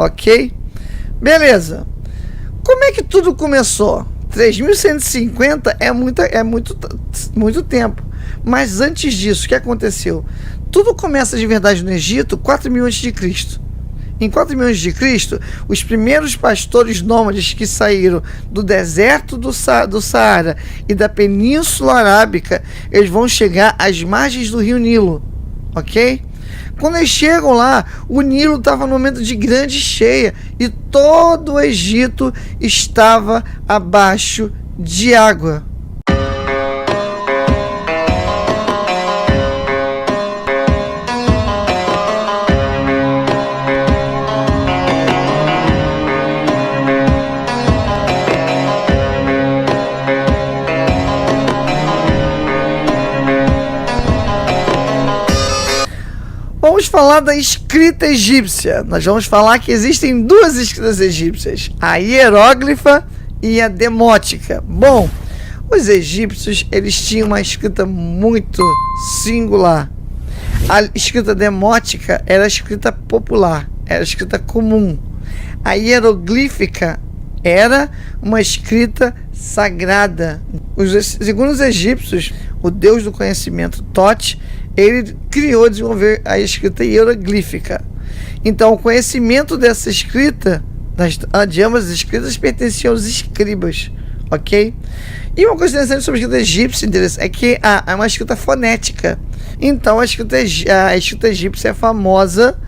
ok? Beleza. Como é que tudo começou? 3.150 é muito tempo. Mas antes disso, o que aconteceu? Tudo começa de verdade no Egito 4.000 a.C. Em 4.000 a.C., os primeiros pastores nômades que saíram do deserto do Saara e da Península Arábica, eles vão chegar às margens do rio Nilo, ok? Quando eles chegam lá, o Nilo estava no momento de grande cheia e todo o Egito estava abaixo de água. Vamos falar da escrita egípcia. Nós vamos falar que existem duas escritas egípcias, a hieróglifa e a demótica. Bom, os egípcios, eles tinham uma escrita muito singular. A escrita demótica era a escrita popular, era a escrita comum. A hieroglífica era uma escrita sagrada. Segundo os egípcios, o deus do conhecimento Tote, ele criou e desenvolveu a escrita hieroglífica. Então, o conhecimento dessa escrita, de ambas as escritas, pertencia aos escribas, ok? E uma coisa interessante sobre a escrita egípcia é que é uma escrita fonética. Então, a escrita egípcia é famosa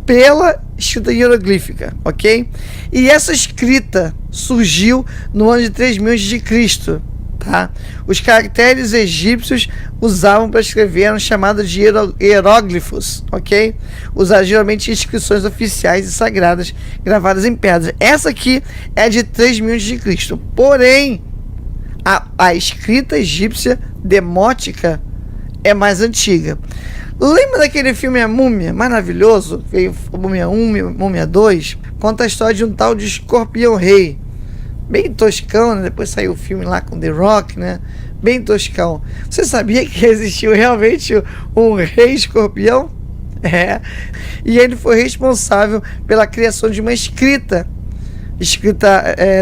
pela escrita hieroglífica, ok? E essa escrita surgiu no ano de 3.000 a.C., tá? Os caracteres egípcios usavam para escrever eram chamados de hieróglifos, ok? Usavam geralmente inscrições oficiais e sagradas gravadas em pedra. Essa aqui é de 3.000 a.C. Porém, a escrita egípcia demótica é mais antiga. Lembra daquele filme A Múmia? Maravilhoso. Veio Múmia 1, Múmia 2. Conta a história de um tal de Escorpião Rei. Bem toscão, né? Depois saiu o filme lá com The Rock, né? Bem toscão. Você sabia que existiu realmente um rei escorpião? É. E ele foi responsável pela criação de uma escrita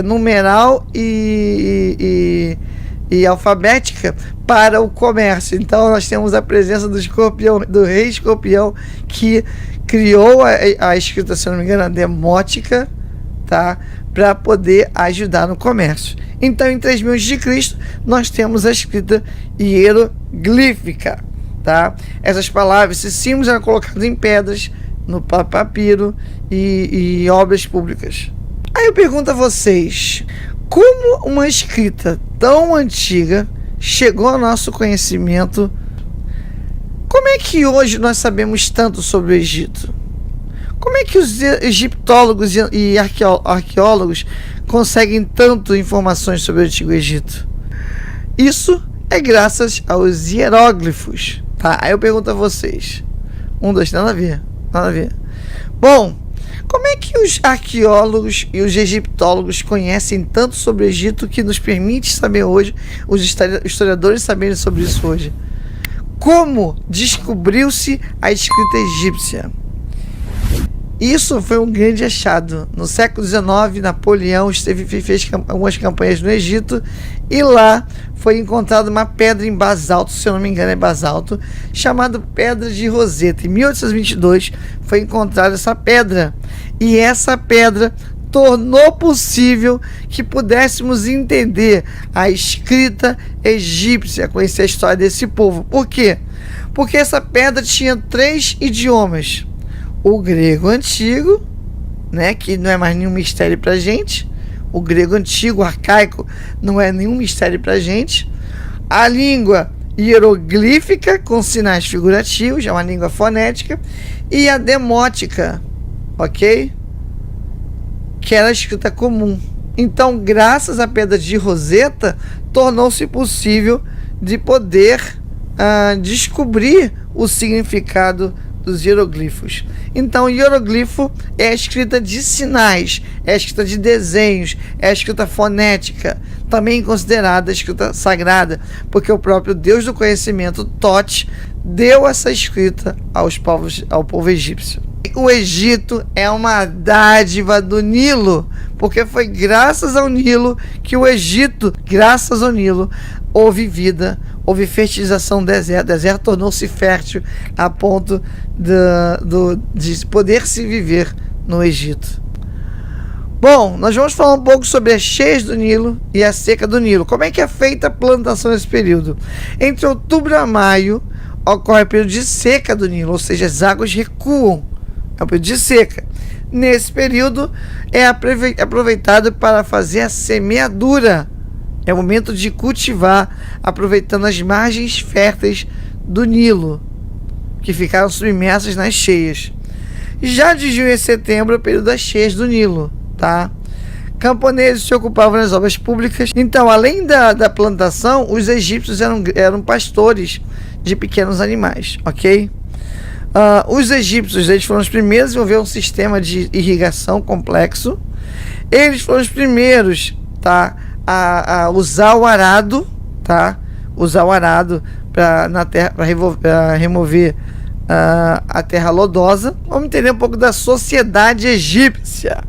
numeral e alfabética para o comércio. Então nós temos a presença do rei escorpião, que criou a escrita, se não me engano, a demótica, tá? Para poder ajudar no comércio. Então, em 3.000 a.C., nós temos a escrita hieroglífica, tá? Essas palavras, esses símbolos eram colocados em pedras, no papiro e obras públicas. Aí eu pergunto a vocês, como uma escrita tão antiga chegou ao nosso conhecimento? Como é que hoje nós sabemos tanto sobre o Egito? Como é que os egiptólogos e arqueólogos conseguem tanto informações sobre o Antigo Egito? Isso é graças aos hieróglifos, tá? Aí eu pergunto a vocês. 1, 2, nada a ver. Bom, como é que os arqueólogos e os egiptólogos conhecem tanto sobre o Egito que nos permite saber hoje, os historiadores saberem sobre isso hoje? Como descobriu-se a escrita egípcia? Isso foi um grande achado. No século XIX, Napoleão fez algumas campanhas no Egito e lá foi encontrada uma pedra em basalto, se eu não me engano é basalto, chamada Pedra de Roseta. Em 1822 foi encontrada essa pedra e essa pedra tornou possível que pudéssemos entender a escrita egípcia, conhecer a história desse povo. Por quê? Porque essa pedra tinha 3 idiomas. O grego antigo, né, que não é mais nenhum mistério para a gente. O grego antigo, arcaico, não é nenhum mistério para a gente. A língua hieroglífica, com sinais figurativos, é uma língua fonética. E a demótica, ok? Que era a escrita comum. Então, graças à Pedra de Roseta, tornou-se possível de poder descobrir o significado dos hieroglifos. Então, o hieroglifo é a escrita de sinais, é a escrita de desenhos, é a escrita fonética, também considerada a escrita sagrada, porque o próprio Deus do conhecimento, Tote, deu essa escrita ao povo egípcio. O Egito é uma dádiva do Nilo, porque foi graças ao Nilo que o Egito, graças ao Nilo, houve vida, houve fertilização do deserto. O deserto tornou-se fértil a ponto de poder se viver no Egito. Bom, nós vamos falar um pouco sobre as cheias do Nilo e a seca do Nilo. Como é que é feita a plantação nesse período? Entre outubro a maio ocorre o período de seca do Nilo, ou seja, as águas recuam. É o período de seca. Nesse período é aproveitado para fazer a semeadura. É o momento de cultivar, aproveitando as margens férteis do Nilo, que ficaram submersas nas cheias. Já de junho a setembro é o período das cheias do Nilo, tá? Camponeses se ocupavam nas obras públicas. Então, além da plantação, os egípcios eram pastores de pequenos animais, ok? Os egípcios, eles foram os primeiros a desenvolver um sistema de irrigação complexo. Eles foram os primeiros, tá, a usar o arado, tá? Usar o arado para remover a terra lodosa. Vamos entender um pouco da sociedade egípcia.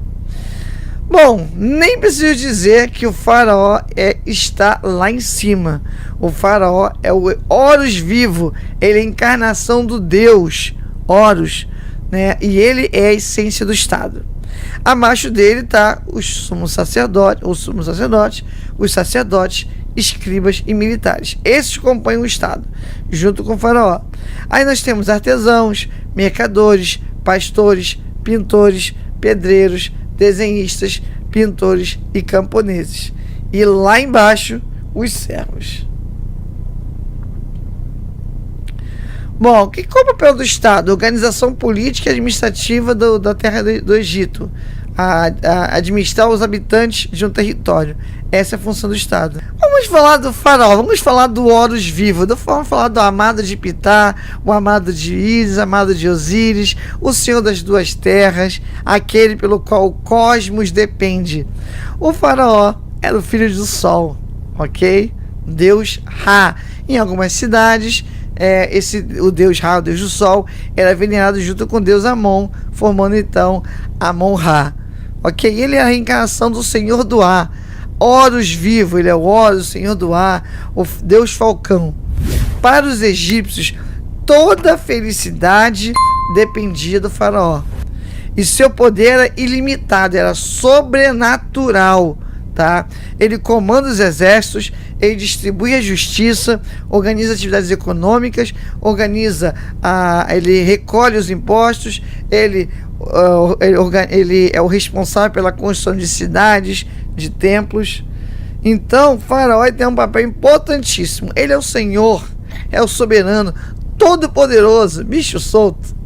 Bom, nem preciso dizer que o faraó está lá em cima. O faraó é o Horus vivo, ele é a encarnação do Deus Horus, né? E ele é a essência do Estado. Abaixo dele está os sumos sacerdotes, os sacerdotes, escribas e militares. Esses compõem o Estado, junto com o faraó. Aí nós temos artesãos, mercadores, pastores, pintores, pedreiros, desenhistas, pintores e camponeses. E lá embaixo, os servos. Bom, qual é o papel do Estado? Organização política e administrativa da terra do Egito. Administrar os habitantes de um território. Essa é a função do Estado. Vamos falar do faraó, vamos falar do Horus vivo, vamos falar do amado de Pitá, o amado de Ísis, amado de Osíris, o Senhor das duas terras, aquele pelo qual o cosmos depende. O faraó era o filho do sol, ok? Deus Ra. Em algumas cidades, o Deus Ra, o Deus do Sol, era venerado junto com o Deus Amon, formando então Amon-Ra. Ok? Ele é a reencarnação do Senhor do Ar, Horus vivo, ele é o Horus, o Senhor do Ar, o Deus Falcão. Para os egípcios, toda a felicidade dependia do faraó. E seu poder era ilimitado, era sobrenatural, tá? Ele comanda os exércitos, ele distribui a justiça, organiza atividades econômicas, ele recolhe os impostos, ele é o responsável pela construção de cidades, de templos. Então, o faraó tem um papel importantíssimo. Ele é o Senhor, é o soberano, todo-poderoso, bicho solto.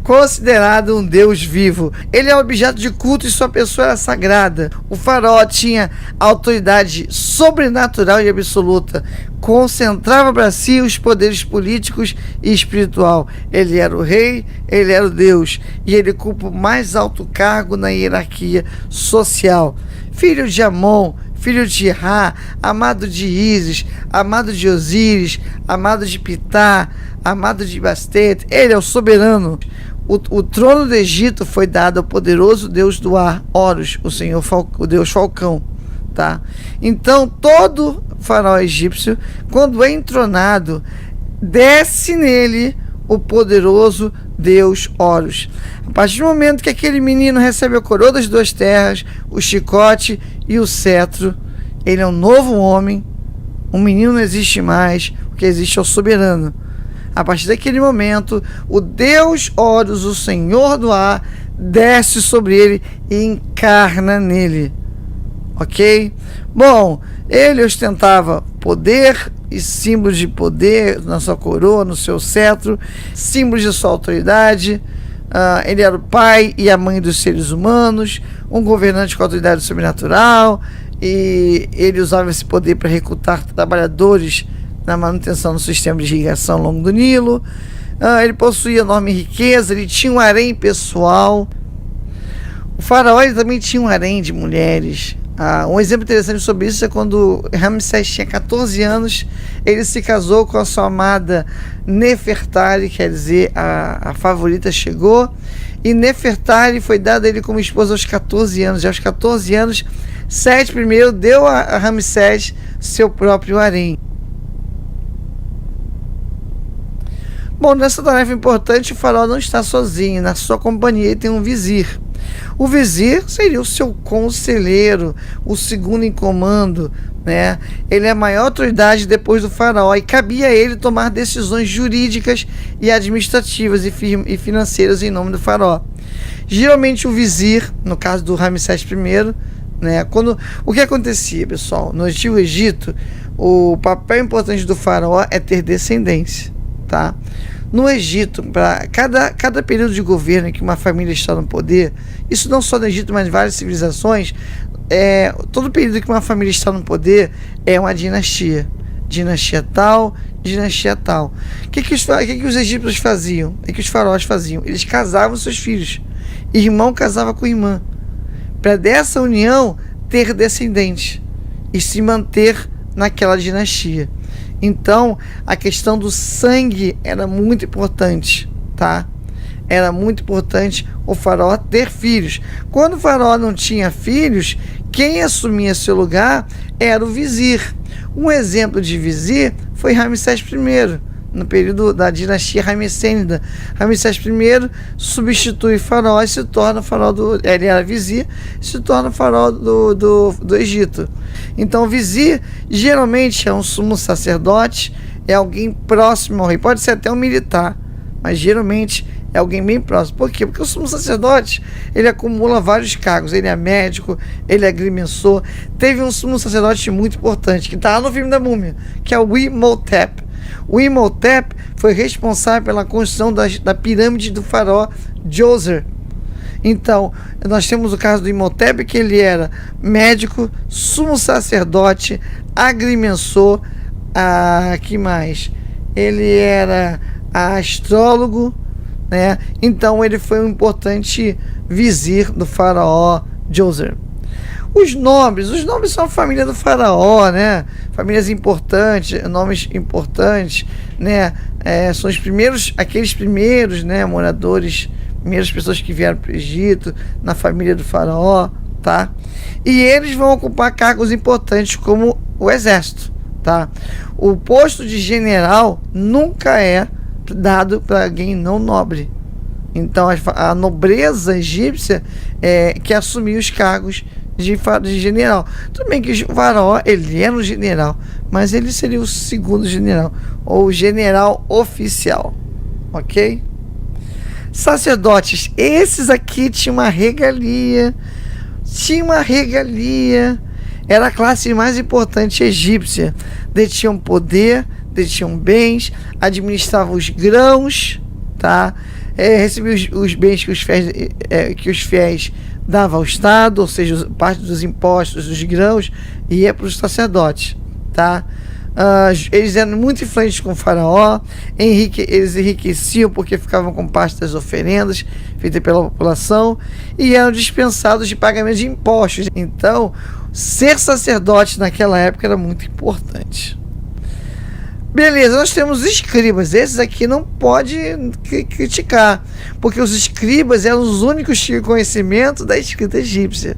Considerado um Deus vivo. Ele é objeto de culto e sua pessoa era sagrada. O faraó tinha autoridade sobrenatural e absoluta. Concentrava para si os poderes políticos e espiritual. Ele era o rei, ele era o Deus, e ele ocupa o mais alto cargo na hierarquia social. Filho de Amon, filho de Ra, amado de Ísis, amado de Osíris, amado de Pitá, amado de Bastet. Ele é o soberano. O trono do Egito foi dado ao poderoso Deus do ar, Horus, o Deus Falcão, tá? Então, todo faraó egípcio, quando é entronado, desce nele o poderoso Deus Horus. A partir do momento que aquele menino recebe a coroa das duas terras, o chicote e o cetro, ele é um novo homem. Um menino não existe mais, o que existe é o soberano. A partir daquele momento, o Deus Horus, o Senhor do Ar, desce sobre ele e encarna nele. Ok? Bom, ele ostentava poder e símbolos de poder na sua coroa, no seu cetro, símbolos de sua autoridade. Ele era o pai e a mãe dos seres humanos, um governante com autoridade sobrenatural, e ele usava esse poder para recrutar trabalhadores na manutenção do sistema de irrigação ao longo do Nilo. Ele possuía enorme riqueza, ele tinha um harém pessoal. O faraó também tinha um harém de mulheres, Um exemplo interessante sobre isso é quando Ramsés tinha 14 anos, ele se casou com a sua amada Nefertari, quer dizer, a favorita chegou, e Nefertari foi dada a ele como esposa aos 14 anos. E aos 14 anos, Sete I deu a Ramsés seu próprio harém. Bom, nessa tarefa importante, o faraó não está sozinho. Na sua companhia ele tem um vizir. O vizir seria o seu conselheiro, o segundo em comando, né? Ele é a maior autoridade depois do faraó e cabia a ele tomar decisões jurídicas e administrativas e financeiras em nome do faraó. Geralmente o vizir, no caso do Ramsés I, né? O que acontecia, pessoal? No Antigo Egito, o papel importante do faraó é ter descendência, tá? No Egito, para cada período de governo em que uma família está no poder, isso não só no Egito, mas em várias civilizações, todo período que uma família está no poder é uma dinastia. Dinastia tal, dinastia tal. O que os egípcios faziam? O que os faraós faziam? Eles casavam seus filhos. Irmão casava com irmã. Para dessa união ter descendentes e se manter naquela dinastia. Então, a questão do sangue era muito importante, tá? Era muito importante o faraó ter filhos. Quando o faraó não tinha filhos, quem assumia seu lugar era o vizir. Um exemplo de vizir foi Ramsés I, no período da dinastia Ramessênida. Ramsés I substitui o faraó e se torna o faraó ele era vizir, se torna o faraó do Egito. Então o vizir geralmente é um sumo sacerdote, é alguém próximo ao rei, pode ser até um militar, mas geralmente é alguém bem próximo. Por quê? Porque o sumo sacerdote, ele acumula vários cargos, ele é médico, ele é agrimensor. Teve um sumo sacerdote muito importante, que está lá no filme da Múmia, que é o Imhotep. O Imhotep foi responsável pela construção da pirâmide do faraó Djoser. Então, nós temos o caso do Imhotep, que ele era médico, sumo sacerdote, agrimensor, que mais? Ele era astrólogo, né? Então, ele foi um importante vizir do faraó Djoser. Os nobres são a família do faraó, né? Famílias importantes, nomes importantes, né? São aqueles primeiros, né, moradores, primeiras pessoas que vieram para o Egito, na família do faraó, tá? E eles vão ocupar cargos importantes como o exército, tá? O posto de general nunca é dado para alguém não nobre. Então a nobreza egípcia que assumiu os cargos de general. Tudo bem que o faraó, ele era um general, mas ele seria o segundo general, ou general oficial, ok? Sacerdotes, esses aqui tinham uma regalia, era a classe mais importante egípcia, detinham poder, detinham bens, administravam os grãos, tá? Recebiam os bens que os fiéis davam ao Estado, ou seja, parte dos impostos, dos grãos, ia para os sacerdotes, tá? Eles eram muito influentes com o faraó, eles enriqueciam porque ficavam com parte das oferendas feitas pela população e eram dispensados de pagamento de impostos. Então, ser sacerdote naquela época era muito importante. Beleza, nós temos os escribas. Esses aqui não pode criticar, porque os escribas eram os únicos que tinham conhecimento da escrita egípcia,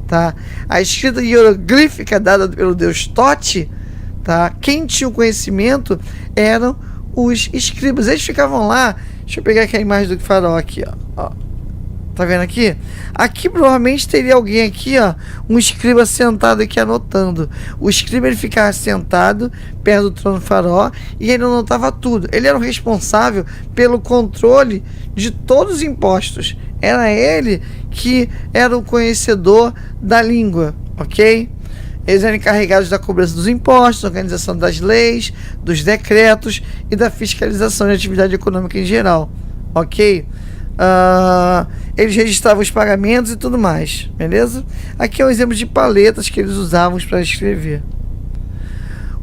tá? A escrita hieroglífica dada pelo deus Tote, tá? Quem tinha o conhecimento eram os escribas. Eles ficavam lá. Deixa eu pegar aqui a imagem do faraó aqui, ó. Tá vendo aqui? Aqui provavelmente teria alguém aqui, ó, um escriba sentado aqui anotando. O escriba, ele ficava sentado perto do trono do faraó e ele anotava tudo. Ele era o responsável pelo controle de todos os impostos. Era ele que era o conhecedor da língua, ok? Eles eram encarregados da cobrança dos impostos, organização das leis, dos decretos e da fiscalização de atividade econômica em geral, ok? Eles registravam os pagamentos e tudo mais, beleza? Aqui é um exemplo de paletas que eles usavam para escrever.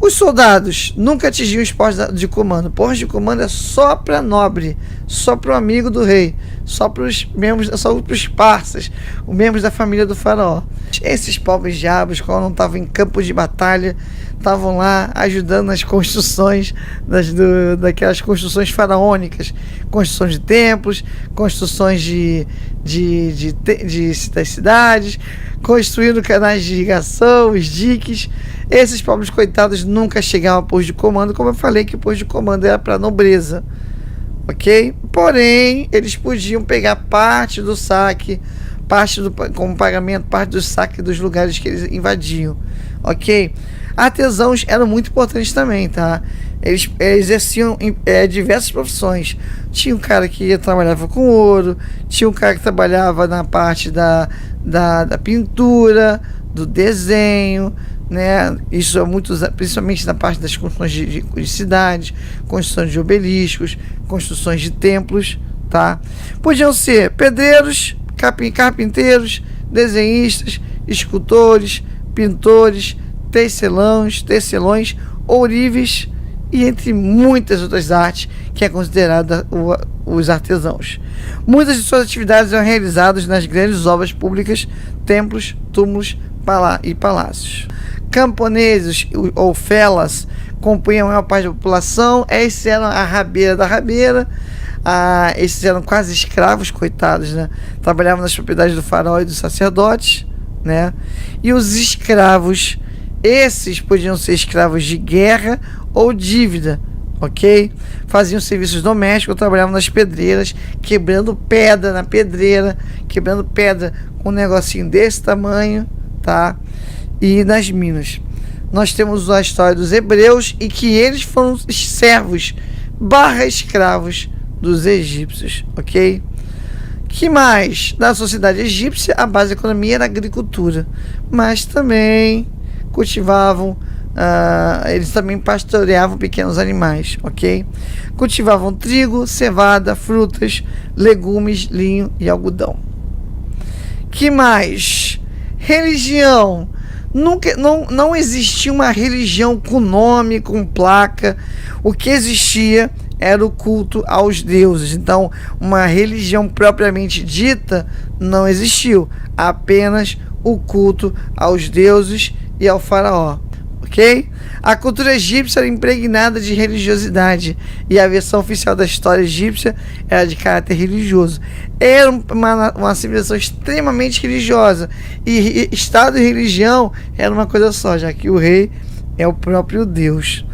Os soldados nunca atingiam os postos de comando. Postos de comando é só para nobre, só para o amigo do rei, só para os membros, só para os parças, os membros da família do faraó. Esses pobres diabos, quando não estavam em campos de batalha, estavam lá ajudando nas construções, daquelas construções faraônicas, construções de templos, construções das cidades, construindo canais de irrigação, os diques. Esses pobres coitados nunca chegavam a posto de comando, como eu falei que o posto de comando era para nobreza, ok? Porém, eles podiam pegar parte do saque, como pagamento, parte do saque dos lugares que eles invadiam, ok? Artesãos eram muito importantes também, tá? Eles exerciam diversas profissões. Tinha um cara que trabalhava com ouro, tinha um cara que trabalhava na parte da pintura, do desenho, né? Isso é muito, principalmente na parte das construções de cidades, construções de obeliscos, construções de templos, tá? Podiam ser pedreiros, carpinteiros, desenhistas, escultores, pintores, tecelões, ourives e entre muitas outras artes que é considerada os artesãos. Muitas de suas atividades eram realizadas nas grandes obras públicas, templos, túmulos e palácios. Camponeses ou felas compunham a maior parte da população. Esses eram a rabeira da rabeira. Esses eram quase escravos, coitados, né? Trabalhavam nas propriedades do faraó e dos sacerdotes, né? E os escravos, esses podiam ser escravos de guerra ou dívida, ok? Faziam serviços domésticos, trabalhavam nas pedreiras, quebrando pedra na pedreira, quebrando pedra com um negocinho desse tamanho, tá? E nas minas. Nós temos a história dos hebreus e que eles foram servos / escravos dos egípcios, ok? Que mais? Na sociedade egípcia, a base da economia era a agricultura, mas também cultivavam, eles também pastoreavam pequenos animais, ok? Cultivavam trigo, cevada, frutas, legumes, linho e algodão. Que mais? Religião. Não existia uma religião com nome, com placa. O que existia era o culto aos deuses. Então, uma religião propriamente dita não existiu. Apenas o culto aos deuses e ao faraó. Ok? A cultura egípcia era impregnada de religiosidade e a versão oficial da história egípcia era de caráter religioso. Era uma civilização extremamente religiosa e Estado e religião era uma coisa só, já que o rei é o próprio Deus.